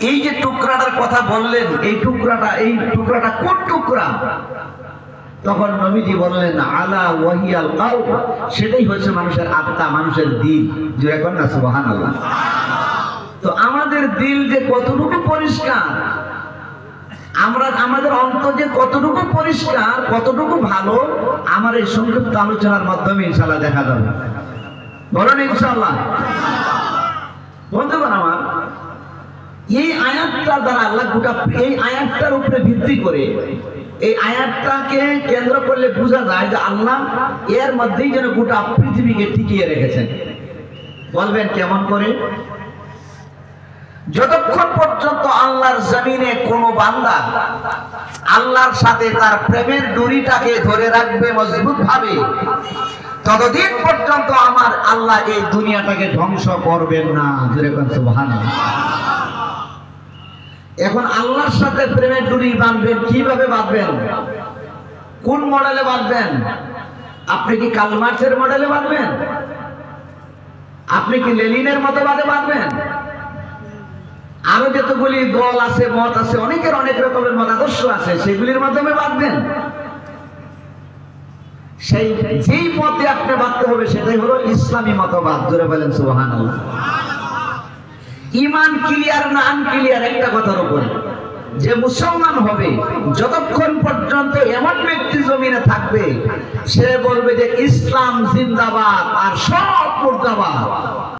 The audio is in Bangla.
এই যে টুকরাটার কথা বললেন, এই টুকরাটা কোন টুকরা? তখন নবীজি বললেন আলা ওয়াহিয়াল কলব, সেটাই হচ্ছে মানুষের আত্মা, মানুষের দিল। জোরে কর না সুবহানাল্লাহ। তো আমাদের দিল যে কতটুকু পরিষ্কার, আমাদের অন্তর যে কতটুকু পরিষ্কার, কতটুকু ভালো, আমার এই সংক্ষিপ্ত আলোচনার মাধ্যমে ইনশাআল্লাহ দেখা যাবে। বলেন ইনশাআল্লাহ। বন্ধুগণ আমার, এই আয়াতটা দ্বারা আল্লাহ গোটা এই আয়াতটার উপরে ভিত্তি করে, এই আয়াতটাকে কেন্দ্র করলে বোঝা যায় যে আল্লাহ এর মধ্যেই যেন গোটা পৃথিবীকে টিকিয়ে রেখেছেন। বলবেন কেমন করে? যতক্ষণ পর্যন্ত আল্লাহর জমিনে কোন বান্দা আল্লাহর সাথে তার প্রেমের ডুরিটাকে ধরে রাখবে মজবুত ভাবে, ততদিন পর্যন্ত আমার আল্লাহ এই দুনিয়াটাকে ধ্বংস করবেন না। জোরে বলেন সুবহানাল্লাহ। এখন আল্লাহর সাথে প্রেমের ডুরি বাঁধবেন, কিভাবে বাঁধবেন? কোন মডেলে বাঁধবেন? আপনি কি কার্ল মার্ক্সের মডেলে বাঁধবেন? আপনি কি লেনিনের মতো বাঁধবেন? আরো যতগুলি দল আছে, মত আছে, অনেকের অনেক রকমের মতাদর্শ আছে, সেগুলির মাধ্যমে বাঁধবেন? সেই যেই মতে আপনি বাঁধতে হবে সেটাই হলো ইসলামী মতবাদ। জোরে বলেন সুবহানাল্লাহ। ইমান ক্লিয়ার না আনক্লিয়ার একটা কথার উপরে, যে মুসলমান হবে যতক্ষণ পর্যন্ত এমন ব্যক্তি জমিনে থাকবে, সে বলবে যে ইসলাম জিন্দাবাদ আর সব মুর্দাবাদ।